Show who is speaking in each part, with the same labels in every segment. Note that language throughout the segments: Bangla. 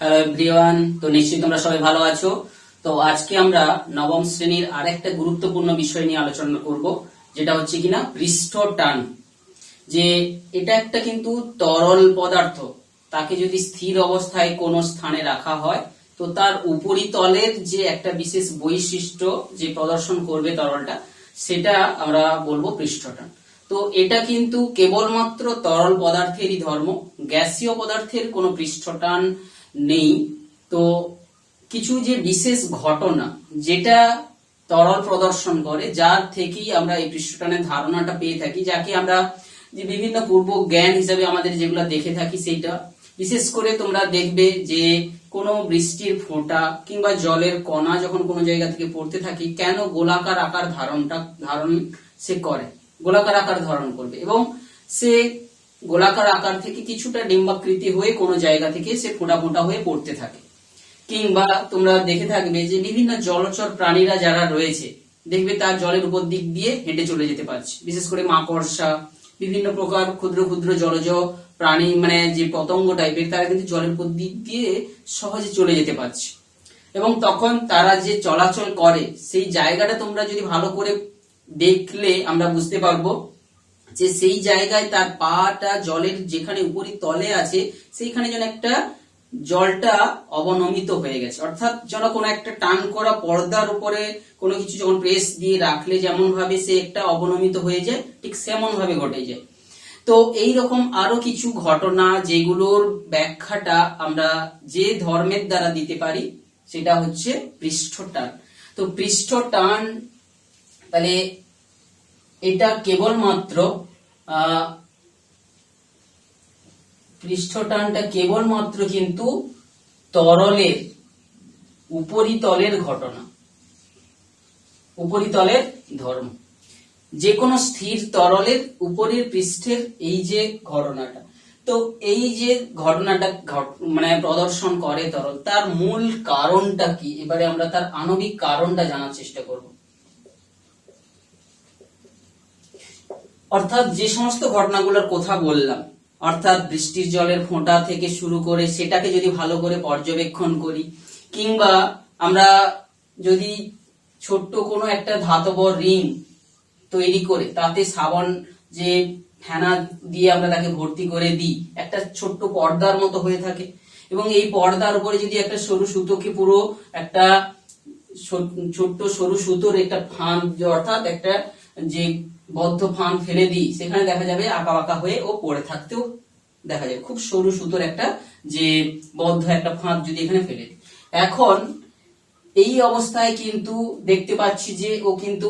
Speaker 1: হ্যালো এভরিওয়ান, তো নিশ্চয়ই তোমরা সবাই ভালো আছো। তো আজকে আমরা নবম শ্রেণীর আরেকটা গুরুত্বপূর্ণ বিষয় নিয়ে আলোচনা করব, যেটা হচ্ছে কিনা পৃষ্ঠ টান। যে এটা একটা কিন্তু তরল পদার্থ, তাকে যদি স্থির অবস্থায় কোনো স্থানে রাখা হয় তো তার উপরিতলের যে একটা বিশেষ বৈশিষ্ট্য যে প্রদর্শন করবে তরলটা, সেটা আমরা বলবো পৃষ্ঠটান। তো এটা কিন্তু কেবলমাত্র তরল পদার্থেরই ধর্ম, গ্যাসীয় পদার্থের কোনো পৃষ্ঠটান নেই। তো কিছু যে বিশেষ ঘটনা যেটা তরল প্রদর্শন করে, যার থেকেই আমরা এই পৃষ্ঠটানের ধারণাটা পেয়ে থাকি, যাকে আমরা যে বিভিন্ন পূর্ব জ্ঞান হিসাবে আমাদের যেগুলো দেখে থাকি সেইটা। বিশেষ করে তোমরা দেখবে যে কোনো বৃষ্টির ফোঁটা কিংবা জলের কণা যখন কোনো জায়গা থেকে পড়তে থাকে, কেন গোলাকার আকার ধারণ সে করে, গোলাকার আকার ধারণ করবে এবং সে গোলাকার আকার থেকে কিছুটা ডিম্বাকৃতি হয়ে কোনো জায়গা থেকে সে ফোঁটা ফোঁটা হয়ে পড়তে থাকে। কিংবা তোমরা দেখে থাকবে যে বিভিন্ন জলচর প্রাণীরা যারা রয়েছে, দেখবে তার জলের উপর দিক দিয়ে হেঁটে চলে যেতে পারছে। বিশেষ করে মাকড়সা, বিভিন্ন প্রকার ক্ষুদ্র ক্ষুদ্র জলজ প্রাণী, মানে যে পতঙ্গ টাইপের, তারা কিন্তু জলের উপর দিক দিয়ে সহজে চলে যেতে পারছে। এবং তখন তারা যে চলাচল করে সেই জায়গাটা তোমরা যদি ভালো করে দেখলে আমরা বুঝতে পারবো যে সেই জায়গায় তার পাটা জলের যেখানে উপরি তলে আছে, সেইখানে যেন একটা জলটা অবনমিত হয়ে গেছে। অর্থাৎ যেন কোনো একটা টান করা পর্দার উপরে কোনো কিছু যখন প্রেস দিয়ে রাখলে যেমন ভাবে সে একটা অবনমিত হয়ে যায়, ঠিক সেমন ভাবে ঘটে যায়। তো এই রকম আরো কিছু ঘটনা যেগুলোর ব্যাখ্যাটা আমরা যে ধর্মের দ্বারা দিতে পারি, সেটা হচ্ছে পৃষ্ঠটান। তো পৃষ্ঠটান তাহলে এটা কেবলমাত্র পৃষ্ঠটানটা কেবলমাত্র কিন্তু তরলের উপরিতলের ঘটনা, উপরিতলের ধর্ম। যে কোনো স্থির তরলের উপরের পৃষ্ঠের এই যে ঘটনাটা, তো এই যে ঘটনাটা মানে প্রদর্শন করে তরল, তার মূল কারণটা কি, এবারে আমরা তার আণবিক কারণটা জানার চেষ্টা করব। অর্থাৎ যে সমস্ত ঘটনাগুলোর কথা বললাম, অর্থাৎ বৃষ্টির জলের ফোঁটা থেকে শুরু করে সেটাকে যদি ভালো করে পর্যবেক্ষণ করি, কিংবা আমরা যদি ছোট্ট কোনো একটা ধাতব রিং তৈরি করে তাতে সাবান যে ফেনা দিয়ে আমরা তাকে ভর্তি করে দিই, একটা ছোট্ট পর্দার মতো হয়ে থাকে, এবং এই পর্দার উপরে যদি একটা সরু সুতোকে পুরো একটা ছোট্ট সরু সুতোর একটা ফাঁদ, অর্থাৎ একটা যে বদ্ধ ফাঁদ ফেলে দিই, সেখানে দেখা যাবে আঁকা বাঁকা হয়ে ও পড়ে থাকতেও দেখা যাবে। খুব সরু সুতোর একটা যে বদ্ধ একটা ফাঁদ যদি এখানে ফেলে দিই, এখন এই অবস্থায় কিন্তু দেখতে পাচ্ছি যে ও কিন্তু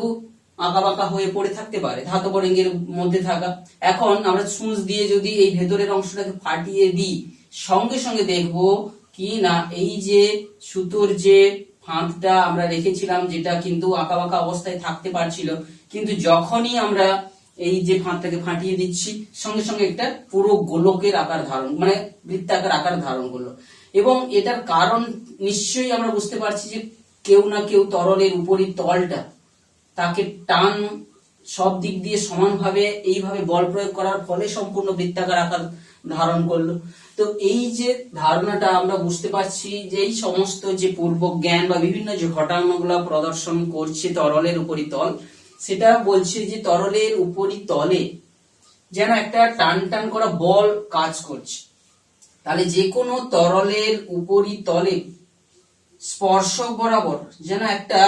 Speaker 1: আঁকা বাঁকা হয়ে পড়ে থাকতে পারে, ধাতব রিংয়ের মধ্যে থাকা। এখন আমরা সূচ দিয়ে যদি এই ভেতরের অংশটাকে ফাটিয়ে দিই, সঙ্গে সঙ্গে দেখবো কি না এই যে সুতোর যে ফাঁদটা আমরা রেখেছিলাম, যেটা কিন্তু আঁকা বাঁকা অবস্থায় থাকতে পারছিল, কিন্তু যখনই আমরা এই যে ফাঁদটাকে ফাটিয়ে দিচ্ছি, সঙ্গে সঙ্গে একটা পুরো গোলকের আকার ধারণ, মানে বৃত্তাকার আকার ধারণ করলো। এবং এটার কারণ নিশ্চয়ই আমরা বুঝতে পারছি যে কেউ না কেউ তরলের উপরি তলটা তাকে টান সব দিক দিয়ে সমানভাবে এইভাবে বল প্রয়োগ করার ফলে সম্পূর্ণ বৃত্তাকার আকার ধারণ করলো। তো এই যে ধারণাটা আমরা বুঝতে পারছি যে এই সমস্ত যে পূর্ব জ্ঞান বা বিভিন্ন যে ঘটনাগুলো প্রদর্শন করছে তরলের উপরি তল, সেটা বলছে যে তরলের উপরি তলে যেন একটা টান টান করা বল কাজ করছে। তাহলে যে কোনো তরলের উপরি তলে স্পর্শক বরাবর যেন একটা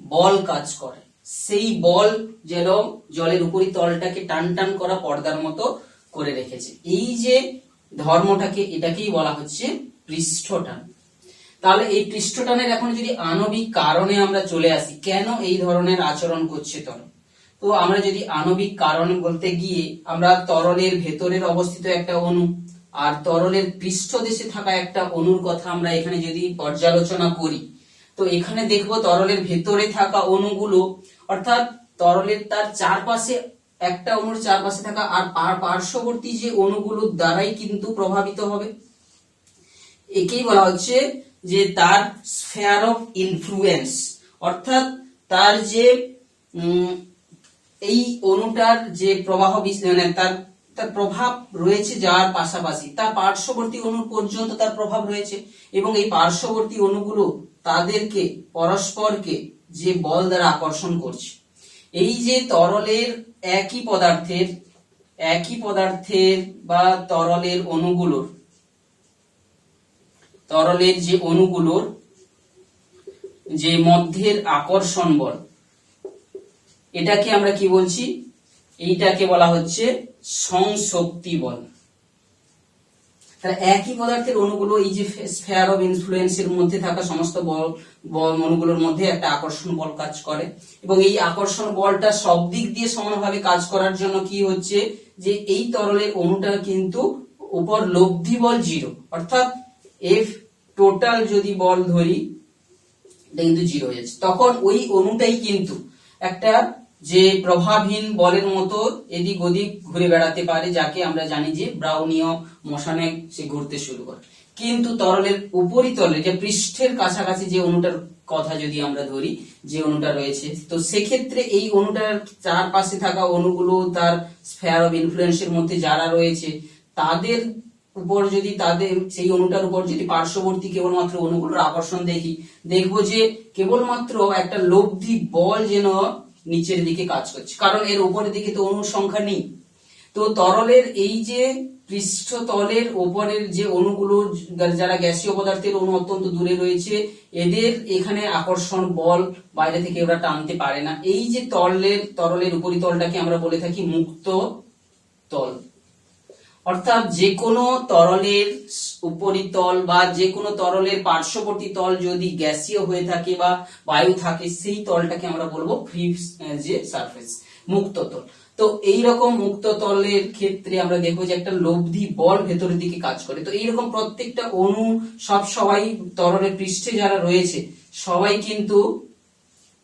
Speaker 1: বল কাজ করে, সেই বল যেন জলের উপরি তলটাকে টান টান করা পর্দার মতো করে রেখেছে। এই যে ধর্মটাকে, এটাকেই বলা হচ্ছে পৃষ্ঠটান। তাহলে এই পৃষ্ঠটানের এখন যদি আণবিক কারণে আমরা চলে আসি, কেন এই ধরনের আচরণ করছে তরল, তো আমরা যদি আণবিক কারণ বলতে গিয়ে আমরা তরলের ভেতরের অবস্থিত একটা অণু আর তরলের পৃষ্ঠদেশে থাকা একটা অণুর কথা আমরা এখানে যদি পর্যালোচনা করি, তো এখানে দেখবো তরলের ভেতরে থাকা অণুগুলো, অর্থাৎ তরলের তার চারপাশে একটা অণুর চারপাশে থাকা আর পার্শ্ববর্তী যে অণুগুলোর দ্বারাই কিন্তু প্রভাবিত হবে। একেই বলা হচ্ছে যে তার স্ফিয়ার অফ ইনফ্লুয়েন্স, অর্থাৎ তার যে এই অণুটার যে প্রবাহ, মানে তার তার প্রভাব রয়েছে যার পাশাপাশি তার পার্শ্ববর্তী অণু পর্যন্ত তার প্রভাব রয়েছে, এবং এই পার্শ্ববর্তী অণুগুলো তাদেরকে পরস্পরকে যে বল দ্বারা আকর্ষণ করছে। এই যে তরলের একই পদার্থের বা তরলের অণুগুলোর যে মধ্যের আকর্ষণ বল, এটাকে আমরা কি বলছি? এইটাকে বলা হচ্ছে সংশক্তি বল। তাহলে একই পদার্থের অণুগুলো এই যে স্ফিয়ার অফ ইনফ্লুয়েন্সের মধ্যে থাকা সমস্ত অণুগুলোর মধ্যে একটা আকর্ষণ বল কাজ করে, এবং এই আকর্ষণ বলটা সব দিক দিয়ে সমানভাবে কাজ করার জন্য কি হচ্ছে, যে এই তরলের অণুটা কিন্তু উপর লব্ধি বল 0, অর্থাৎ এফ টোটাল যদি বল ধরি এটা কিন্তু 0 হয়ে যাচ্ছে। তখন ওই অণুটাই কিন্তু একটা যে প্রভাবহীন বলের মতো এদিক ওদিক ঘুরে বেড়াতে পারে, যাকে আমরা জানি যে ব্রাউনীয় মোশনে সে ঘুরতে শুরু করে। কিন্তু তরলের উপরিতলে যে পৃষ্ঠের কাছাকাছি যে অণুটার কথা যদি আমরা ধরি, যে অণুটা রয়েছে, তো সেক্ষেত্রে এই অণুটার চারপাশে থাকা অণুগুলো তার স্ফিয়ার অফ ইনফ্লুয়েন্সের মধ্যে যারা রয়েছে তাদের উপর যদি সেই অণুটার উপর যদি পার্শ্ববর্তী কেবলমাত্র অণুগুলোর আকর্ষণ দেখবো যে কেবলমাত্র একটা লব্ধি বল যেন নিচের দিকে কাজ করছে, কারণ এর উপরের দিকে তো অণুর সংখ্যা নেই। তো তরলের এই যে পৃষ্ঠতলের উপরের যে অণুগুলো যারা গ্যাসীয় পদার্থের অণু অত্যন্ত দূরে রয়েছে, এদের এখানে আকর্ষণ বল বাইরে থেকে ওরা টানতে পারে না। এই যে তরলের উপরিতলটাকে আমরা বলে থাকি মুক্ত তল। অর্থাৎ যে কোনো তরলের উপরিতল বা যে কোনো তরলের পার্শ্ববর্তী তল যদি গ্যাসীয় হয়ে থাকে বা বায়ু থাকে, সেই তলটাকে আমরা বলবো ফ্রি যে সারফেস, মুক্ত তল। তো এইরকম মুক্ত তলের ক্ষেত্রে আমরা দেখবো যে একটা লব্ধি বল ভেতরের দিকে কাজ করে। তো এইরকম প্রত্যেকটা অণু সবাই তরলের পৃষ্ঠে যারা রয়েছে সবাই কিন্তু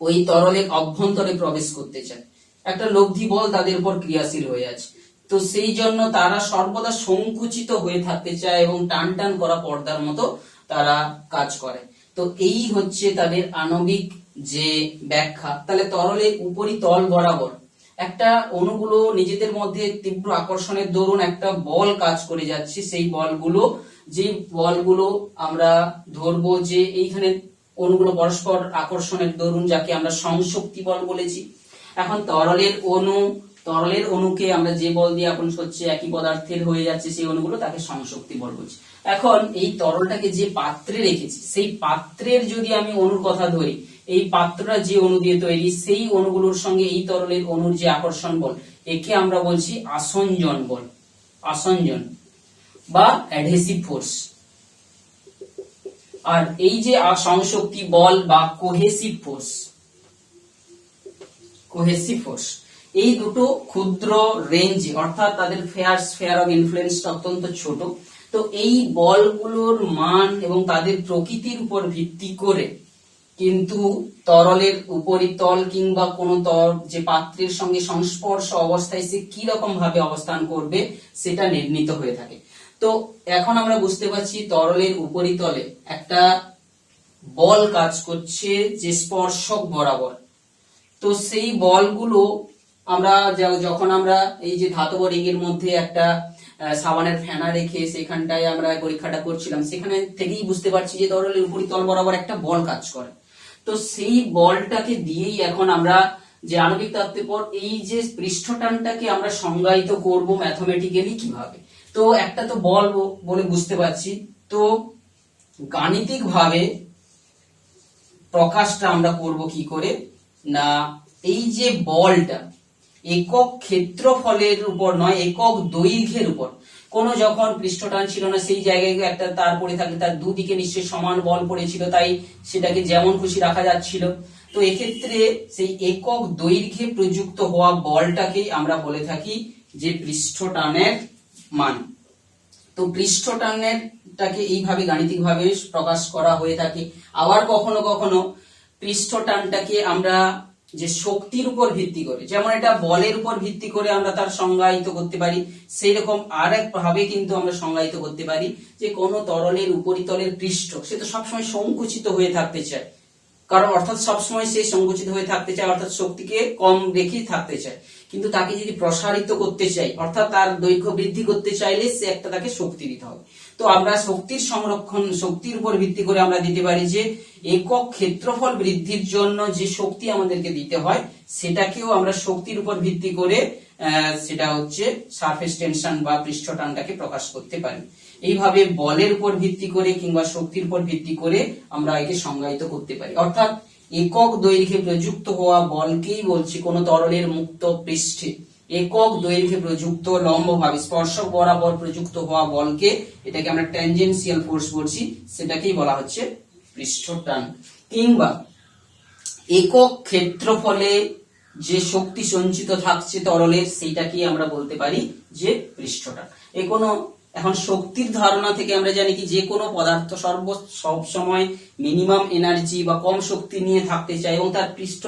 Speaker 1: ওই তরলের অভ্যন্তরে প্রবেশ করতে চায়, একটা লব্ধি বল তাদের উপর ক্রিয়াশীল হয়ে আছে। তো সেই জন্য তারা সর্বদা সংকুচিত হয়ে থাকতে চায় এবং টান টান করা পর্দার মতো তারা কাজ করে। তো এই হচ্ছে তাদের আণবিক যে ব্যাখ্যা। তাহলে তরলের উপরিতল বরাবর একটা অণুগুলো নিজেদের মধ্যে তীব্র আকর্ষণের দরুন একটা বল কাজ করে যাচ্ছে। সেই বলগুলো আমরা ধরবো যে এইখানে অণুগুলো পরস্পর আকর্ষণের দরুন, যাকে আমরা সংশক্তি বল বলেছি। এখন তরলের অণুকে আমরা যে বল দিয়ে এখন হচ্ছে একই পদার্থের হয়ে যাচ্ছে সেই অণুগুলো, তাকে সংশক্তি বল বলছি। এখন এই তরলটাকে যে পাত্রে রেখেছি, সেই পাত্রের যদি আমি অণুর কথা ধরি, এই পাত্রটা যে অণু দিয়ে তৈরি, সেই অণুগুলোর সঙ্গে এই তরলের অণুর যে আকর্ষণ বল, একে আমরা বলছি আসঞ্জন বল, আসঞ্জন বা অ্যাডহেসিভ ফোর্স। আর এই যে সংশক্তি বল বা কোহেসিভ ফোর্স, এই দুটো ক্ষুদ্র রেঞ্জে, অর্থাৎ তাদের স্ফিয়ার অফ ইনফ্লুয়েন্সটা অত্যন্ত ছোট। তো এই বলগুলোর মান এবং তাদের প্রকৃতির উপর ভিত্তি করে কিন্তু তরলের উপরিতল কিংবা কোনো যে পাত্রের সঙ্গে সংস্পর্শ অবস্থায় সে কি রকম ভাবে অবস্থান করবে সেটা নির্ণীত হয়ে থাকে। তো এখন আমরা বুঝতে পারছি তরলের উপরিতলে একটা বল কাজ করছে যে স্পর্শক বরাবর। তো সেই বলগুলো আমরা যখন আমরা এই যে ধাতব রিং এর মধ্যে একটা সাবানের ফেনা রেখে সেখানটায় আমরা পরীক্ষাটা করছিলাম, সেখানে থেকেই বুঝতে পারছি যে তরলের উপরিতল বরাবর একটা বল কাজ করে। তো সেই বলটাকে দিয়েই এখন আমরা যে আণবিক তত্ত্বের পর এই যে পৃষ্ঠটানটাকে আমরা সংজ্ঞায়িত করব ম্যাথমেটিক্যালি কিভাবে। তো একটা তো বল বলে বুঝতে পারছি, তো গাণিতিক ভাবে প্রকাশটা আমরা করব কি করে না, এই যে বলটা একক ক্ষেত্রফলের উপর নয়, একক দৈর্ঘ্যের উপর। যখন পৃষ্ঠটান ছিল না সেই জায়গায় একটা তার পড়ে থাকে, তার দুদিকে নিশ্চয়ই সমান বল পড়েছিল, তাই সেটাকে যেমন খুশি রাখা যাচ্ছিল। তো এক্ষেত্রে সেই একক দৈর্ঘ্যে প্রযুক্ত হওয়া বলটাকেই আমরা বলে থাকি যে পৃষ্ঠটানের মান। তো পৃষ্ঠটানটাকে এইভাবে গাণিতিক ভাবে প্রকাশ করা হয়ে থাকে। আবার কখনো কখনো পৃষ্ঠটানটাকে আমরা যে শক্তির উপর ভিত্তি করে, যেমন এটা বলের উপর ভিত্তি করে আমরা তার সংজ্ঞায়িত করতে পারি, সেই রকম আরেক ভাবে কিন্তু আমরা সংজ্ঞায়িত করতে পারি যে কোন তরলের উপরিতলের পৃষ্ঠ সে তো সবসময় সংকুচিত হয়ে থাকতে চায়, কারণ অর্থাৎ সবসময় সে সংকুচিত হয়ে থাকতে চায়, অর্থাৎ শক্তিকে কম রেখে থাকতে চায়। কিন্তু তাকে যদি প্রসারিত করতে চাই, অর্থাৎ তার দৈর্ঘ্য বৃদ্ধি করতে চাইলে সে একটা তাকে শক্তি দিতে হবে। তো আমরা শক্তির সংরক্ষণ, শক্তির উপর ভিত্তি করে আমরা দিতে পারি যে একক ক্ষেত্রফল বৃদ্ধির জন্য যে শক্তি আমাদেরকে দিতে হয় সেটাকেও আমরা শক্তির উপর ভিত্তি করে সেটা হচ্ছে সারফেস টেনশন বা পৃষ্ঠ টানটাকে প্রকাশ করতে পারি। এইভাবে বলের উপর ভিত্তি করে কিংবা শক্তির উপর ভিত্তি করে আমরা একে সংজ্ঞায়িত করতে পারি। অর্থাৎ একক দৈর্ঘ্যে প্রযুক্ত হওয়া বলকেই বলছি কোন তরলের মুক্ত পৃষ্ঠে একক দৈর্ঘ্যে প্রযুক্ত লম্বভাবে স্পর্শক বরাবর প্রযুক্ত হওয়া বলকে, এটাকে আমরা ট্যানজেনশিয়াল ফোর্স বলছি, সেটাকেই বলা হচ্ছে পৃষ্ঠ টান। কিংবা একক ক্ষেত্রফলে যে শক্তি সঞ্চিত থাকছে তরলের সেইটাকেই আমরা বলতে পারি যে পৃষ্ঠ টান। এখন শক্তির ধারণা থেকে আমরা জানি কি যে কোনো পদার্থ সব সময় মিনিমাম এনার্জি বা কম শক্তি নিয়ে থাকতে চায় এবং তার পৃষ্ঠ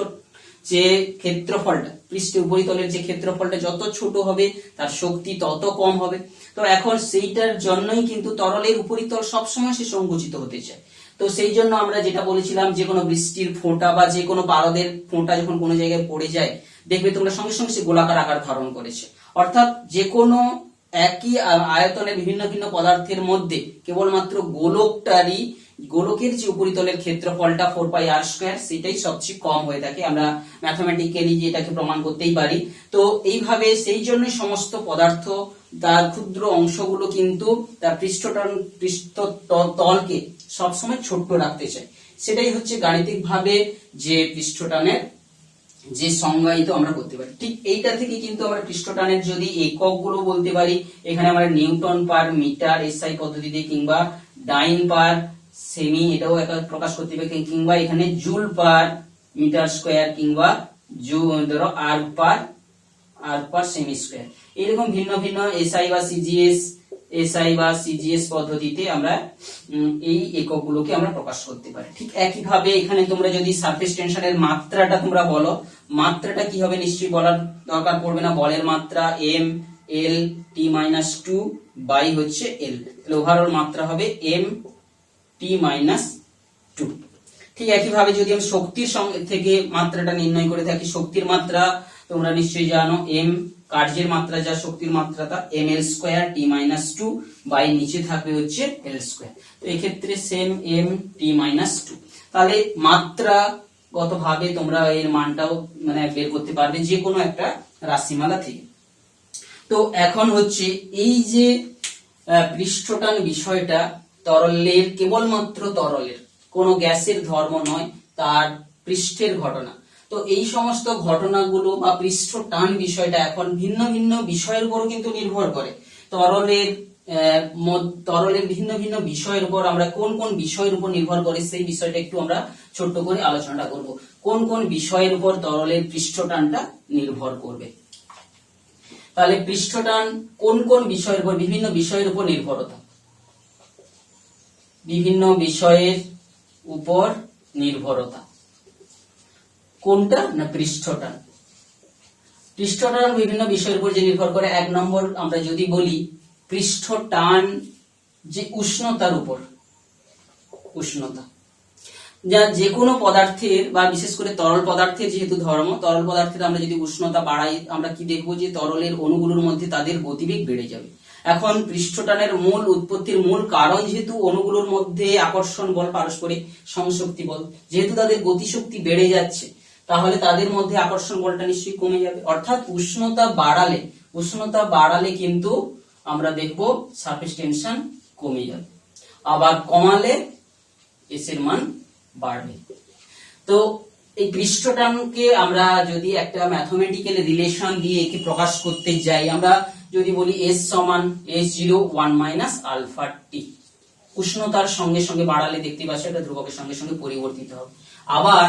Speaker 1: যে ক্ষেত্রফলটা, পৃষ্ঠের উপরিতলের যে ক্ষেত্রফলটা যত ছোট হবে তার শক্তি তত কম হবে। তো এখন সেইটার জন্যই কিন্তু তরলের উপরিতল সবসময় সে সংকুচিত হতে চায়। তো সেই জন্য আমরা যেটা বলেছিলাম যে কোনো বৃষ্টির ফোঁটা বা যে কোনো পারদের ফোঁটা যখন কোনো জায়গায় পড়ে যায় দেখবে তোমরা সঙ্গে সঙ্গে সে গোলাকার আকার ধারণ করেছে। অর্থাৎ যে কোনো একই আয়তনের ভিন্ন ভিন্ন পদার্থের মধ্যে কেবলমাত্র গোলকের যে উপরিতলের ক্ষেত্রফলটা 4πr², সেটাই সবচেয়ে কম হয়ে থাকে। আমরা ম্যাথমেটিক্যালি এটাকে প্রমাণ করতেই পারি। তো এইভাবে সেই জন্যই সমস্ত পদার্থ তার ক্ষুদ্র অংশগুলো কিন্তু তার পৃষ্ঠতলকে সবসময় ছোট্ট রাখতে চায়। সেটাই হচ্ছে গাণিতিকভাবে যে পৃষ্ঠটানের যে সংজ্ঞায়িত আমরা করতে পারি। ঠিক এইটা থেকে কিন্তু আমরা পৃষ্ঠটানের যদি একক গুলো বলতে পারি, এখানে আমরা নিউটন পার মিটার এসআই পদ্ধতিতে কিংবা ডাইন পার সেমি এটাও প্রকাশ করতে পারি, কিংবা এখানে জুল পার মিটার স্কোয়ার কিংবা ধরো আর পার সেমি স্কোয়ার, এরকম ভিন্ন ভিন্ন এসআই বা সিজিএস পদ্ধতিতে আমরা এই এককগুলোকে আমরা প্রকাশ করতে পারি। ঠিক একইভাবে এখানে তোমরা যদি সারফেস টেনশনের মাত্রাটা তোমরা বলো, মাত্রাটা কি হবে নিশ্চয়ই বলার দরকার পড়বে না। বলের মাত্রা M L T minus 2 by হচ্ছে এল, তাহলে ওভারঅল মাত্রা হবে এম টি মাইনাস 2। ঠিক একইভাবে যদি আমি শক্তির থেকে মাত্রাটা নির্ণয় করে থাকি, শক্তির মাত্রা তোমরা নিশ্চয়ই জানো এম, কার্যের মাত্রা যা শক্তির মাত্রা তা M L square T minus 2 by নিচে থাকবে হচ্ছে এল স্কোয়ার। তো এক্ষেত্রে সেম এম টি মাইনাস 2। তাহলে মাত্রাগত ভাবে তোমরা এর মানটাও বের করতে পারবে যে কোনো একটা রাশিমালা থেকে। তো এখন হচ্ছে এই যে পৃষ্ঠটান বিষয়টা তরলের, কেবলমাত্র তরলের, কোনো গ্যাসের ধর্ম নয়, তার পৃষ্ঠের ঘটনা। তো এই সমস্ত ঘটনাগুলো বা পৃষ্ঠ টান বিষয়টা এখন ভিন্ন ভিন্ন বিষয়ের উপর কিন্তু নির্ভর করে। তরলের ভিন্ন ভিন্ন বিষয়ের উপর আমরা কোন কোন বিষয়ের উপর নির্ভর করে সেই বিষয়টা একটু আমরা ছোট্ট করে আলোচনাটা করব। কোন কোন বিষয়ের উপর তরলের পৃষ্ঠ টানটা নির্ভর করবে। তাহলে পৃষ্ঠ টান কোন কোন বিষয়ের উপর, বিভিন্ন বিষয়ের উপর নির্ভরতা, বিভিন্ন বিষয়ের উপর নির্ভরতা কোনটা না পৃষ্ঠটান। পৃষ্ঠটান বিভিন্ন বিষয়ের উপর যে নির্ভর করে, এক নম্বর আমরা যদি বলি পৃষ্ঠটান যে উষ্ণতার উপর, উষ্ণতা যা যে কোনো পদার্থের বা বিশেষ করে তরল পদার্থের যেহেতু ধর্ম, তরল পদার্থের আমরা যদি উষ্ণতা বাড়াই আমরা কি দেখবো যে তরলের অণুগুলোর মধ্যে তাদের গতিবেগ বেড়ে যাবে। এখন পৃষ্ঠটানের মূল উৎপত্তির মূল কারণ যেহেতু অণুগুলোর মধ্যে আকর্ষণ বল, পারস্পরিক সংশক্তি বল, যেহেতু তাদের গতিশক্তি বেড়ে যাচ্ছে তাহলে তাদের মধ্যে আকর্ষণ বলটা নিশ্চয়ই কমে যাবে। অর্থাৎ উষ্ণতা বাড়ালে কিন্তু আমরা দেখব সারফেস টেনশন কমে যাবে, আবার কমালে এস এর মান বাড়বে। তো এই পৃষ্ঠটানকে আমরা যদি একটা ম্যাথমেটিক্যাল রিলেশন দিয়ে একে প্রকাশ করতে যাই, আমরা যদি বলি S সমান S0 1 মাইনাস আলফা টি, উষ্ণতার সঙ্গে সঙ্গে বাড়ালে দেখতে পাচ্ছি এটা ধ্রুবকের সঙ্গে সঙ্গে পরিবর্তিত হবে। আবার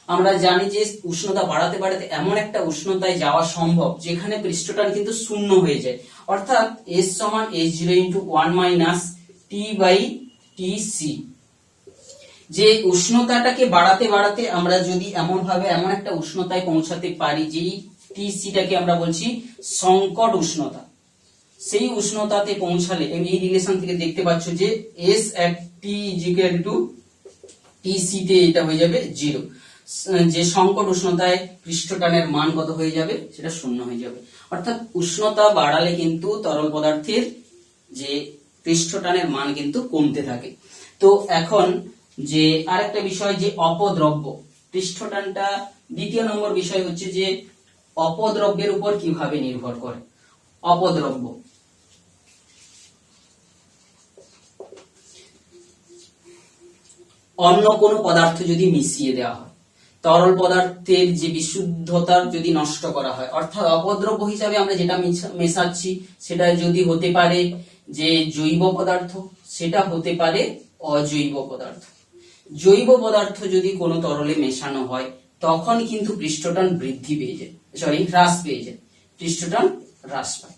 Speaker 1: আমরা জানি যে উষ্ণতা বাড়াতে বাড়াতে এমন একটা উষ্ণতায় যাওয়া সম্ভব যেখানে পৃষ্ঠটান কিন্তু শূন্য হয়ে যায়। অর্থাৎ S সমান S0 into 1 minus T by T C, যে উষ্ণতাটাকে বাড়াতে বাড়াতে আমরা যদি এমন একটা উষ্ণতায় পৌঁছাতে পারি যেই টিসিটাকে আমরা বলছি সংকট উষ্ণতা, সেই উষ্ণতাতে পৌঁছালে এই রিলেশন থেকে দেখতে পাচ্ছ যে S at T = TC তে এটা হয়ে যাবে 0। যে সংকট উষ্ণতায় পৃষ্ঠটানের মান কত হয়ে যাবে, সেটা শূন্য হয়ে যাবে। অর্থাৎ উষ্ণতা বাড়ালে কিন্তু তরল পদার্থের যে পৃষ্ঠটানের মান কিন্তু কমতে থাকে। তো এখন যে আরেকটা বিষয়, যে অপদ্রব্য পৃষ্ঠটানটা, দ্বিতীয় নম্বর বিষয় হচ্ছে যে অপদ্রব্যের উপর কিভাবে নির্ভর করে। অপদ্রব্য, অন্য কোনো পদার্থ যদি মিশিয়ে দেওয়া হয়, তরল পদার্থের যে বিশুদ্ধতা যদি নষ্ট করা হয়, অর্থাৎ অপদ্রব্য হিসাবে আমরা যেটা মেশাচ্ছি সেটা যদি হতে পারে যে জৈব পদার্থ, সেটা হতে পারে অজৈব পদার্থ। জৈব পদার্থ যদি কোনো তরলে মেশানো হয় তখন কিন্তু পৃষ্ঠটান বৃদ্ধি পেয়ে যায়, হ্রাস পেয়ে যায়, পৃষ্ঠটান হ্রাস পায়।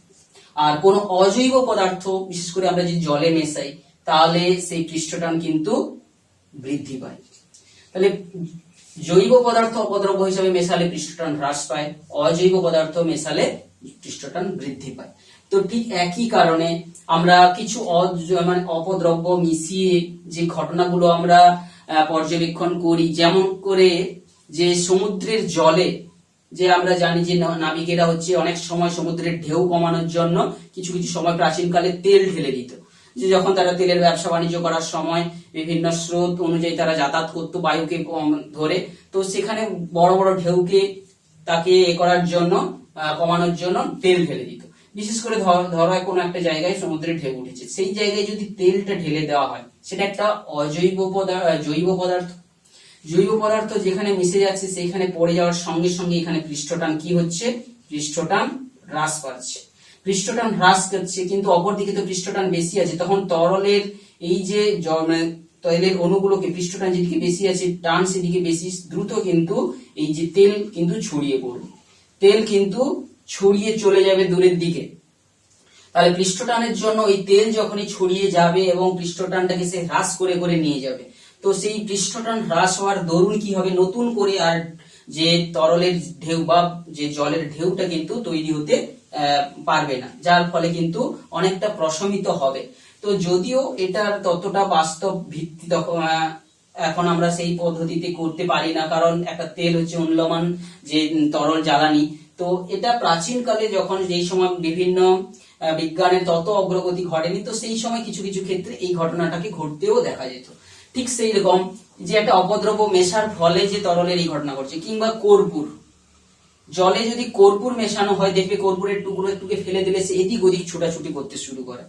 Speaker 1: আর কোনো অজৈব পদার্থ, বিশেষ করে আমরা যদি জলে মেশাই, তাহলে সেই পৃষ্ঠটান কিন্তু বৃদ্ধি পায়। তাহলে জৈব পদার্থ অপদ্রব্য হিসাবে মেশালে পৃষ্ঠটান হ্রাস পায়, অজৈব পদার্থ মেশালে পৃষ্ঠটান বৃদ্ধি পায়। তো ঠিক একই কারণে আমরা কিছু মানে অপদ্রব্য মিশিয়ে যে ঘটনাগুলো আমরা পর্যবেক্ষণ করি, যেমন করে যে সমুদ্রের জলে, যে আমরা জানি যে নাবিকেরা হচ্ছে অনেক সময় সমুদ্রের ঢেউ কমানোর জন্য কিছু কিছু সময় প্রাচীনকালে তেল ঢেলে দিত। যে যখন তারা তেলের ব্যবসা বাণিজ্য করার সময় বিভিন্ন স্রোত অনুযায়ী তারা যাতায়াত করতো বায়ুকে ধরে, তো সেখানে বড় বড় ঢেউকে তাকে করার জন্য, কমানোর জন্য তেল ঢেলে দিত। বিশেষ করে ধরো কোনো একটা জায়গায় সমুদ্রে ঢেউ উঠেছে, সেই জায়গায় যদি তেলটা ঢেলে দেওয়া হয়, সেটা একটা অজৈব জৈব পদার্থ। জৈব পদার্থ যেখানে মিশে যাচ্ছে সেইখানে পড়ে যাওয়ার সঙ্গে সঙ্গে এখানে পৃষ্ঠটান কি হচ্ছে, পৃষ্ঠটান হ্রাস পাচ্ছে। পৃষ্ঠটান হ্রাস করছে, কিন্তু অপরদিকে তো পৃষ্ঠটান বেশি আছে, তখন তরলের এই যে তরলের অণুগুলোকে পৃষ্ঠটান যেদিকে বেশি আছে, টান সেদিকে বেশি দ্রুত, কিন্তু এই যে তেল কিন্তু ছড়িয়ে পড়বে, তেল কিন্তু ছড়িয়ে চলে যাবে দূরের দিকে। তাহলে পৃষ্ঠটানের জন্য এই তেল যখনই ছড়িয়ে যাবে এবং পৃষ্ঠটানটাকে সে হ্রাস করে করে নিয়ে যাবে, তো সেই পৃষ্ঠটান হ্রাস হওয়ার দরুন কি হবে, নতুন করে আর যে তরলের ঢেউ বা যে জলের ঢেউটা কিন্তু তৈরি হতে পারবে না, যার ফলে কিন্তু অনেকটা প্রশমিত হবে। তো যদিও এটার ততটা বাস্তব ভিত্তি এখন আমরা সেই পদ্ধতিতে করতে পারি না, কারণ একটা তেল হচ্ছে উন্নয়মান যে তরল জ্বালানি। তো এটা প্রাচীনকালে যখন যেই সময় বিভিন্ন বিজ্ঞানের তত অগ্রগতি ঘটেনি, তো সেই সময় কিছু কিছু ক্ষেত্রে এই ঘটনাটাকে ঘটতেও দেখা যেত। ঠিক সেই রকম যে একটা অপদ্রব্য মেশার ফলে যে তরলের এই ঘটনা ঘটছে, কিংবা কর্পূর, জলে যদি কর্পূর মেশানো হয়, দেখবে কর্পূরের টুকরো একটুকে ফেলে দিলে সে এদিক ওদিক ছোটাছুটি করতে শুরু করে।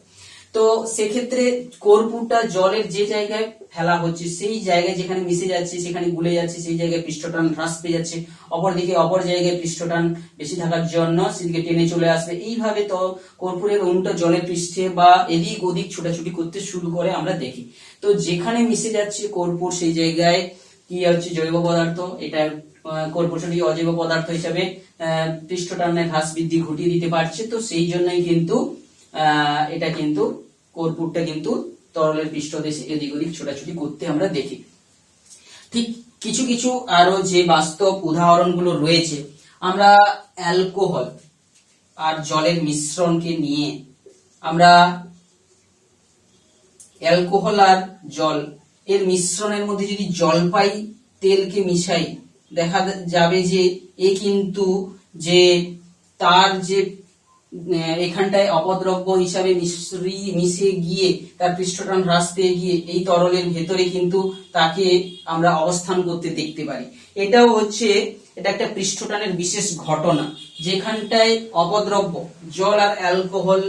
Speaker 1: তো সেক্ষেত্রে কর্পূরটা জলের যে জায়গায় ফেলা হচ্ছে, সেই জায়গায় যেখানে মিশে যাচ্ছে, সেখানে গুলে যাচ্ছে, সেই জায়গায় পৃষ্ঠটান হ্রাস পেয়ে যাচ্ছে, অপরদিকে অপর জায়গায় পৃষ্ঠটান বেশি থাকার জন্য সেদিকে টেনে চলে আসবে। এইভাবে তো কর্পূরের অণুটা জলের পৃষ্ঠে বা এদিক ওদিক ছোটাছুটি করতে শুরু করে আমরা দেখি। তো যেখানে মিশে যাচ্ছে কর্পূর, সেই জায়গায় কি হচ্ছে, জৈব পদার্থ, এটা কর্পূরটি অজৈব পদার্থ হিসাবে পৃষ্ঠটানের হ্রাস বৃদ্ধি ঘটিয়ে দিতে পারছে। তো সেই জন্যই কিন্তু এটা কিন্তু কর্পূরটা কিন্তু তরলের পৃষ্ঠদেশে এদিক ওদিক ছোটাছুটি করতে আমরা দেখি। ঠিক কিছু কিছু আরো যে বাস্তব উদাহরণগুলো রয়েছে, আমরা অ্যালকোহল আর জলের মিশ্রণকে নিয়ে আমরা অ্যালকোহল আর জল এর মিশ্রণের মধ্যে যদি জলপাই তেলকে মিশাই, দেখা যাবে যে এ কিন্তু যে তার যে এখানটায় অপদ্রব্য হিসাবে মিশে গিয়ে তার পৃষ্ঠটান হ্রাস পেয়ে গিয়ে এই তরলের ভেতরে কিন্তু তাকে আমরা অবস্থান করতে দেখতে পারি। এটাও হচ্ছে, এটা একটা পৃষ্ঠটানের বিশেষ ঘটনা, যেখানটায় অপদ্রব্য জল আর অ্যালকোহল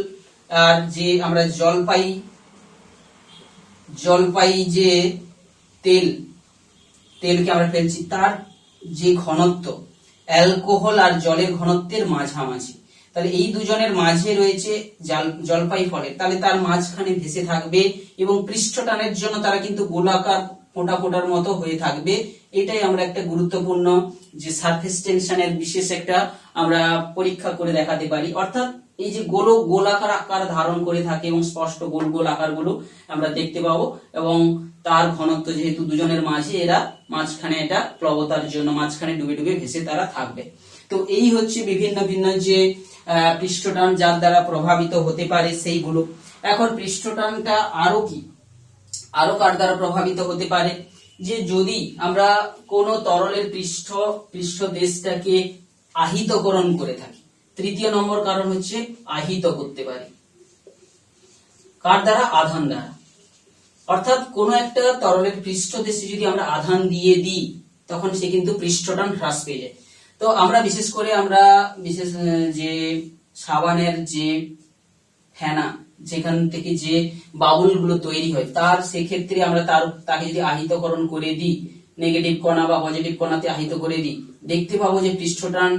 Speaker 1: আর যে আমরা জলপাই যে তেলকে আমরা ফেলছি, তার যে ঘনত্ব অ্যালকোহল আর জলের ঘনত্বের মাঝামাঝি, তাহলে এই দুজনের মাঝে রয়েছে জলপাই ফলের, তাহলে তার মাঝখানে ভেসে থাকবে এবং পৃষ্ঠটানের জন্য তারা কিন্তু গোলাকার ফোঁটা ফোঁটার মতো হয়ে থাকবে। এটাই আমরা একটা গুরুত্বপূর্ণ যে সারফেস টেনশনের বিশেষ একটা আমরা পরীক্ষা করে দেখাতে পারি। অর্থাৎ এই যে গোলাকার আকার ধারণ করে থাকে এবং স্পষ্ট গোল গোল আকারগুলো আমরা দেখতে পাবো, এবং তার ঘনত্ব যেহেতু দুজনের মাঝে, এরা মাঝখানে এটা প্লবতার জন্য মাঝখানে ডুবে ডুবে ভেসে তারা থাকবে। তো এই হচ্ছে বিভিন্ন ভিন্ন যে পৃষ্ঠটান যার দ্বারা প্রভাবিত হতে পারে সেইগুলো। এখন পৃষ্ঠটানটা আরো কি, আরো কার দ্বারা প্রভাবিত হতে পারে, যে যদি আমরা কোনো তরলের পৃষ্ঠদেশটাকে আহিতকরণ করে থাকি, তৃতীয় নম্বর কারণ হচ্ছে আহিত করতে পারি। কার দ্বারা? আধান দ্বারা। অর্থাৎ কোন একটা তরলের পৃষ্ঠদেশে যদি আমরা আধান দিয়ে দিই তখন সে কিন্তু পৃষ্ঠটান হ্রাস পেয়ে যায়। তো আমরা বিশেষ যে সাবানের যে ফেনা, যেখান থেকে যে বাবুল গুলো তৈরি হয়, তার সেক্ষেত্রে আমরা তাকে যদি আহিতকরণ করে দিই, নেগেটিভ কণা বা পজিটিভ কণাতে আহিত করে দিই, দেখতে পাবো যে পৃষ্ঠটান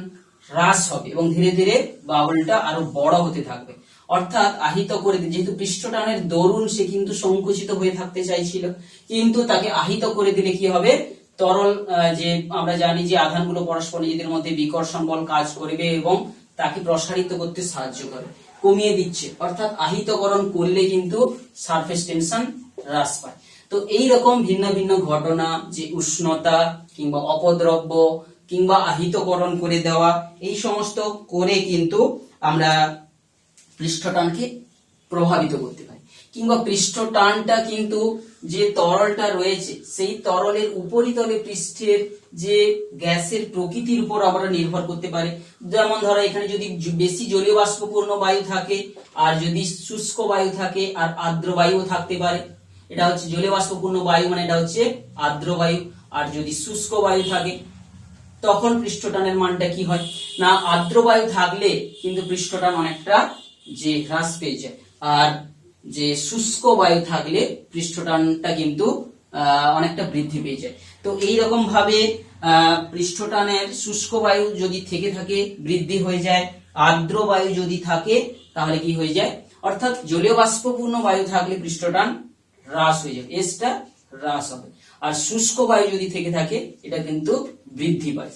Speaker 1: হ্রাস হবে এবং ধীরে ধীরে বাবুলটা আরো বড় হতে থাকবে। অর্থাৎ আহিত করে দিই, যেহেতু পৃষ্ঠটানের দরুন সে কিন্তু সংকুচিত হয়ে থাকতে চাইছিল, কিন্তু তাকে আহিত করে দিলে কি হবে, তরল যে আমরা জানি যে আধানগুলো পরস্পর নিজেদের মধ্যে বিকর্ষণ বল কাজ করবে এবং তাকে প্রসারিত করতে সাহায্য করে, কমিয়ে দিচ্ছে। অর্থাৎ আহিতকরণ করলে কিন্তু সারফেস টেনশন হ্রাস পায়। তো এই রকম ভিন্ন ভিন্ন ঘটনা, যে উষ্ণতা কিংবা অপদ্রব্য কিংবা আহিতকরণ করে দেওয়া, এই সমস্ত করে কিন্তু আমরা পৃষ্ঠটানকে প্রভাবিত করতে পারি। কিংবা পৃষ্ঠটানটা কিন্তু যে তরলটা রয়েছে সেই তরলের উপরিতলে পৃষ্ঠের যে গ্যাসের প্রকৃতির উপর আমরা নির্ভর করতে পারে। যেমন ধরো এখানে যদি বেশি জলীয় বাষ্পপূর্ণ বায়ু থাকে, আর যদি শুষ্ক বায়ু থাকে, আর আর্দ্র বায়ু থাকতে পারে। এটা হচ্ছে জলীয় বাষ্পপূর্ণ বায়ু, মানে এটা হচ্ছে আর্দ্র বায়ু। আর যদি শুষ্ক বায়ু থাকে তখন পৃষ্ঠটানের মানটা কি হয় না, আর্দ্র বায়ু থাকলে কিন্তু পৃষ্ঠটান অনেকটা যে হ্রাস পেয়ে যায়, আর যে শুষ্ক বায়ু থাকলে পৃষ্ঠটানটা কিন্তু অনেকটা বৃদ্ধি পেয়ে যায়। তো এই রকম ভাবে পৃষ্ঠটানের শুষ্ক বায়ু যদি থেকে থাকে বৃদ্ধি হয়ে যায়, আর্দ্র বায়ু যদি থাকে তাহলে কি হয়ে যায়, অর্থাৎ জলীয় বাষ্পপূর্ণ বায়ু থাকলে পৃষ্ঠটান হ্রাস হয়ে যায়, এসটা হ্রাস হবে। আর শুষ্ক বায়ু যদি থেকে থাকে এটা কিন্তু বৃদ্ধি পায়,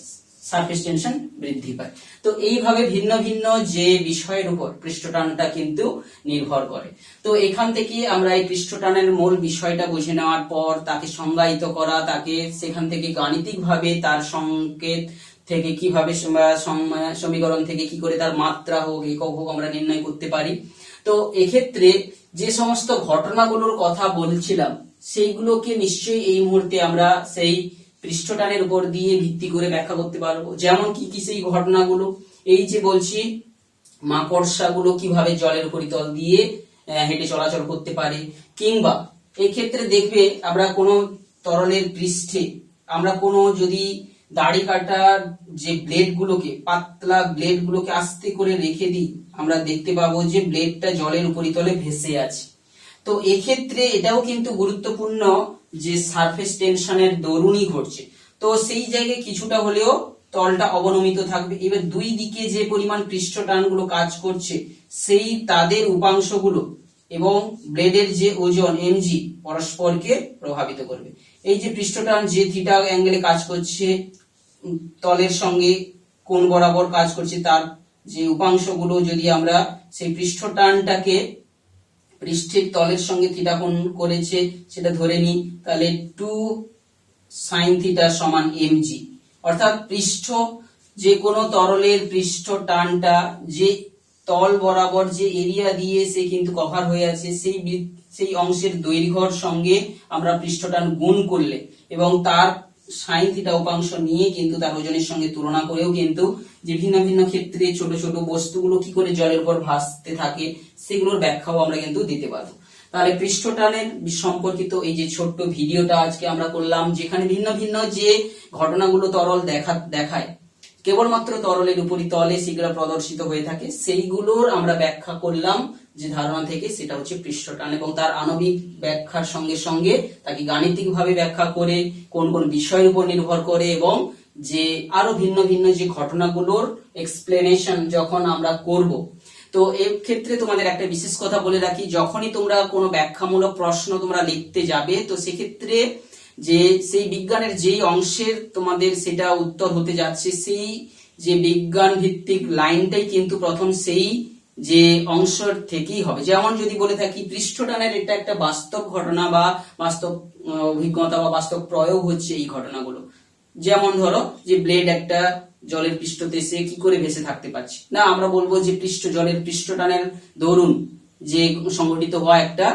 Speaker 1: সারফেস টেনশন বৃদ্ধি পায়। তো এইভাবে ভিন্ন ভিন্ন যে বিষয়ের উপর পৃষ্ঠটানটা কিন্তু নির্ভর করে। তো এখান থেকে আমরা এই পৃষ্ঠটানের মূল বিষয়টা বুঝে নেওয়ার পর তাকে সংজ্ঞায়িত করা, তাকে সেখান থেকে গাণিতিক ভাবে তার সংকেত থেকে কিভাবে সমীকরণ থেকে কি করে তার মাত্রা হোক একক হোক আমরা নির্ণয় করতে পারি। তো এক্ষেত্রে যে সমস্ত ঘটনাগুলোর কথা বলছিলাম সেইগুলোকে নিশ্চয়ই এই মুহূর্তে আমরা সেই পৃষ্ঠটানের উপর দিয়ে ভিত্তি করে ব্যাখ্যা করতে পারবো। যেমন কি কি সেই ঘটনাগুলো, এই যে বলছি মাকড়সাগুলো কিভাবে জলের উপরিতল দিয়ে হেঁটে চলাচল করতে পারে, কিংবা এই ক্ষেত্রে দেখবে আমরা কোনো তরলের পৃষ্ঠে আমরা কোনো যদি দাড়ি কাটার যে ব্লেড গুলোকে, পাতলা ব্লেড গুলোকে আস্তে করে রেখে দিই, আমরা দেখতে পাবো যে ব্লেডটা জলের উপরিতলে ভেসে আছে। তো এক্ষেত্রে এটাও কিন্তু গুরুত্বপূর্ণ যে সারফেস টেনশনের দরুনই ঘটছে। তো সেই জায়গায় কিছুটা হলেও তলটা অবনমিত থাকবে। এবার দুই দিকে যে পরিমাণ পৃষ্ঠটানগুলো কাজ করছে সেই তাদের উপাংশগুলো এবং ব্লেডের যে ওজন এমজি পরস্পরকে প্রভাবিত করবে। এই যে পৃষ্ঠটান যে থিটা অ্যাঙ্গেলে কাজ করছে, তলের সঙ্গে কোণ বরাবর কাজ করছে, তার যে উপাংশগুলো যদি আমরা সেই পৃষ্ঠটানটাকে পৃষ্ঠের তলের সঙ্গে থিটা কোণ করেছে সেটা ধরে নিই, তাহলে 2 sin থিটা সমান mg। অর্থাৎ পৃষ্ঠ যে কোনো তরলের পৃষ্ঠ টানটা যে তল বরাবর যে এরিয়া দিয়ে সে কিন্তু কভার হয়ে আছে সেই অংশের দৈর্ঘ্যর সঙ্গে আমরা পৃষ্ঠটান গুণ করলে এবং তার সাইন থিটা উপাংশ নিয়ে কিন্তু তার ওজনের সঙ্গে তুলনা করেও কিন্তু যে ভিন্ন ভিন্ন ক্ষেত্রে ছোট ছোট বস্তুগুলো কি করে জলের উপর ভাসতে থাকে সেগুলোর ব্যাখ্যাও আমরা কিন্তু দিতে পারবো। তাহলে পৃষ্ঠটানের সম্পর্কিত এই যে ছোট্ট ভিডিওটা আজকে আমরা করলাম, যেখানে ভিন্ন ভিন্ন যে ঘটনাগুলো তরল দেখায় কেবলমাত্র তরলের উপরিতলে সেগুলো প্রদর্শিত হয়ে থাকে, সেইগুলোর আমরা ব্যাখ্যা করলাম যে ধারণা থেকে, সেটা হচ্ছে পৃষ্ঠটান, এবং তার আণবিক ব্যাখ্যার সঙ্গে সঙ্গে তাকে গাণিতিক ভাবে ব্যাখ্যা করে কোন কোন বিষয়ের উপর নির্ভর করে এবং যে আরো ভিন্ন ভিন্ন যে ঘটনাগুলোর এক্সপ্লেনেশন যখন আমরা করব। তো এই ক্ষেত্রে তোমাদের একটা বিশেষ কথা বলে রাখি, যখনই তোমরা কোনো ব্যাখ্যামূলক প্রশ্ন তোমরা লিখতে যাবে তো সেক্ষেত্রে যে সেই বিজ্ঞানের যেই অংশের তোমাদের সেটা উত্তর হতে যাচ্ছে সেই যে বিজ্ঞান ভিত্তিক লাইনটাই কিন্তু প্রথম সেই যে অংশ থেকেই হবে। যেমন যদি বলে থাকি পৃষ্ঠটানের এটা একটা বাস্তব ঘটনা বা বাস্তব অভিজ্ঞতা বা বাস্তব প্রয়োগ হচ্ছে এই ঘটনাগুলো, যেমন ধরো যে ব্লেড একটা জলের পৃষ্ঠতে সে কি করে ভেসে থাকতে পারছে না, আমরা বলবো যে জলের পৃষ্ঠটানের দরুন যে সংঘটিত হওয়া একটা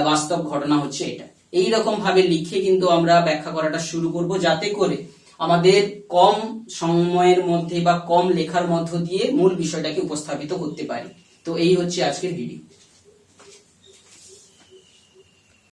Speaker 1: বাস্তব ঘটনা হচ্ছে এটা। এই রকম ভাবে লিখে কিন্তু আমরা ব্যাখ্যা করাটা শুরু করব, যাতে করে আমাদের কম সময়ের মধ্যে বা কম লেখার মধ্য দিয়ে মূল বিষয়টাকে উপস্থাপিত করতে পারি। তো এই হচ্ছে আজকের ভিডিও।